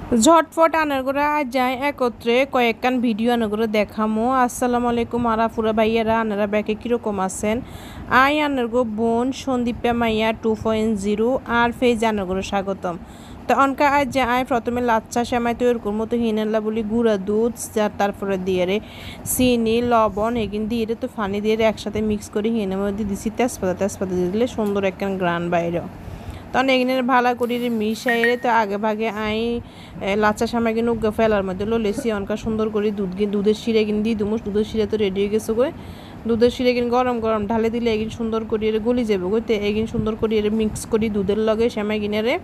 ঝটফট আনারগুলো আজ যাই একত্রে কয়েকখান ভিডিও আনারগুলো দেখামো। আসসালামু আলাইকুম আরাফুরা ভাইয়ারা, আনারা ব্যাকে কীরকম আছেন? আই আনারগো বোন সন্দীপা মাইয়া 2.0 আর ফেজ আনারগুলো স্বাগতম। তো অনকা আজ যে আয় প্রথমে লাচ্ছা সেমাই তৈরি করবো। তো হিনাল্লা বলি গুঁড়া দুধ, তারপরে দিয়ে রে চিনি লবণ এগিন দিয়ে রে তো ফানি দিয়ে একসাথে মিক্স করে হিনের মধ্যে দিছি তেজপাতা দিয়ে দিলে সুন্দর একখান গ্রান বাইরে। তখন এখানে ভালো করে মিশাইরে তো আগে ভাগে আই লাচ্চা সামাই কিনে উগ্গা ফেলার মধ্যে লেসি অনকা সুন্দর করে দুধের শিরে কিনে দিয়ে দুমুস দুধের শিরে তো রেডি হয়ে গেছে গো। দুধের শিরে কিনে গরম গরম ঢালে দিলে এগিন সুন্দর করে গলি যাবে গো। তো এগিন সুন্দর করে মিক্স করি দুধের লগে সেমাই কিনে রে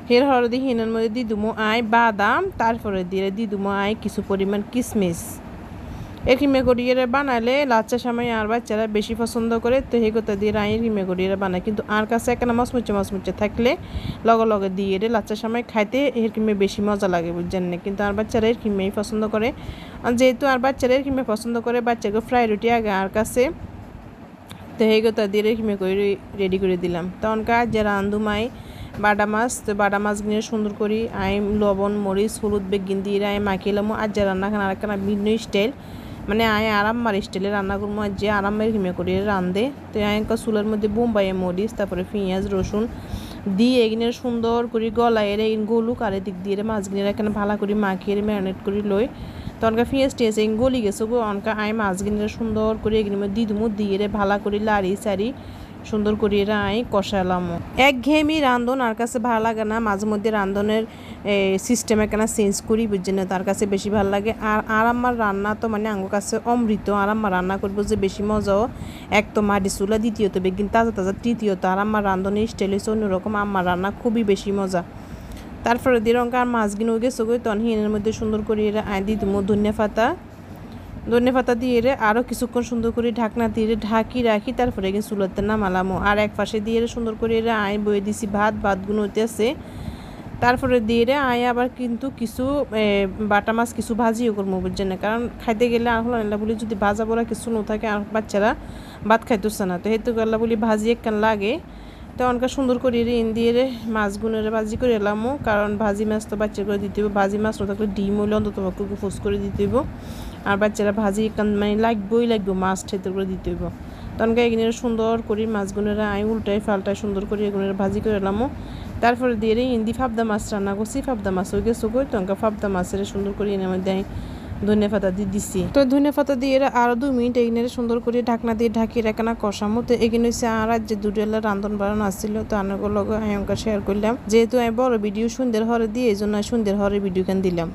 হের হরদি হিনের মধ্যে দিয়ে দুমো আই বাদাম, তারপরে দিয়ে দুমো আই কিছু পরিমাণ কিশমিশ। কিমে করিয়ে বানালে লাচ্চা সামাই আর বাচ্চারা বেশি পছন্দ করে। তো সেই কথা দিয়ে রাই কিমে করিয়ে বানায়, কিন্তু আর কাছে একটা মচমুচে থাকলে লগে দিয়ে রে লাচ্চা সামাই খাইতে এর কিমে বেশি মজা লাগে বুঝছেন না। কিন্তু আর বাচ্চারা এর কিমেই পছন্দ করে। যেহেতু আর বাচ্চারা এর কিমে পছন্দ করে, বাচ্চাকে ফ্রাই রুটি আগে আর কাছে তো সেই কথা দিয়ে কিমে করে রেডি করে দিলাম। তখন কাজ যে রান্ধুমাই বাটা মাছ, তো বাটা মাছ কিনে সুন্দর করি আই লবণ মরিচ হলুদ বেগিন দিয়ে আই মাখিলাম। আর যে রান্না খান আর একটা ভিন্ন স্টাইল, মানে আয় আরাম্মার স্টাইলে রান্না করবো। আর যে আরাম্মের কিমে করে রান্ধে তো আয়কা চুলার মধ্যে বোম্বাই মরিচ তারপরে পেঁয়াজ রসুন দিয়ে এগিনের সুন্দর করে গলাইয়ের এই গলুক আর দিক দিয়ে মাছগিনের এখানে ভালো করে মাখিয়ে ম্যারিনেট করে লই। তো অনকা পেঁয়াজ টেস গলি গেছে গো। অনকা আয় মাছগিনের সুন্দর করে এগিনের মধ্যে দিদুমু দিয়ে ভালো করে লাড়ি সারি সুন্দর করে আই কষালাম। একঘেয়েমি রান্ধন আর কাছে ভালো লাগে না, মাঝে মধ্যে রান্ধনের সিস্টেম একখানা চেঞ্জ করি বুঝছেন না, তার কাছে বেশি ভালো লাগে। আর আমার রান্না তো মানে আঙ্গুর কাছে অমৃত। আর আমার রান্না করবো যে বেশি মজাও, এক তো মাটি চুলা, দ্বিতীয়ত বেগিন তাজা, তৃতীয়ত আর আমার রান্ধনের স্টাইল হচ্ছে অন্যরকম। আমার রান্না খুবই বেশি মজা। তারপরে দিয়ে আর মাছগিন হয়ে গেছে গই। তখন হিনের মধ্যে সুন্দর করে আই দিই তুমি ধনে পাতা দিয়ে আরও কিছুক্ষণ সুন্দর করে ঢাকনা দিয়ে ঢাকি রাখি। তারপরে কিন্তু চুলাতে নামালামো। আর এক পাশে দিয়ে সুন্দর করে আয় বয়ে দিছি ভাতগুলো হইতেছে। তারপরে দিয়ে আয় আবার কিন্তু কিছু বাটা মাছ কিছু ভাজিও করবো বুঝছেন না, কারণ খাইতে গেলে আর হলো আল্লাহ বলি যদি ভাজা বড়া কিছু না থাকে আর বাচ্চারা ভাত খাইতেছে না। তো হেতু আল্লাহ বলি ভাজি একখান লাগে। তো অনকা সুন্দর করে দিয়ে মাছগুলোরে ভাজি করে এলামও, কারণ ভাজি মাছ তো বাচ্চা করে দিতে হইব। ভাজি মাছ না থাকলে ডিম হইলে অন্তত ফুস করে দিতে হইব। আর বাচ্চারা ভাজি মানে লাগবে মাছ ঠেতে করে দিতে হইব। তখনকে এগুলো সুন্দর করে মাছগুলোরা আই উল্টায় ফাল্টায় সুন্দর করে এগুলো ভাজি করে এলামও। তারপরে দিয়ে ইন্দি ফাবদা মাছ রান্না করছি। ফাবদা মাছ হয়ে গেছে গো। তখনকা ফাবদা মাছের সুন্দর করে এনে মধ্যে ধনে পাতা দিয়ে দিছি। তো ধনে পাতা দিয়ে আরো 2 মিনিট এগিনে সুন্দর করে ঢাকনা দিয়ে ঢাকিয়ে রাখানা কষামো। তো এগিনে হচ্ছে আর যে দুটেলা রান্ধন বাড়ানো আসছিল, তো আনার লগে আয়ঙ্কা শেয়ার করলাম। যেহেতু আমি বড় ভিডিও সুন্দর হরে দিয়ে এই জন্য সুন্দর হরে ভিডিও দিলাম।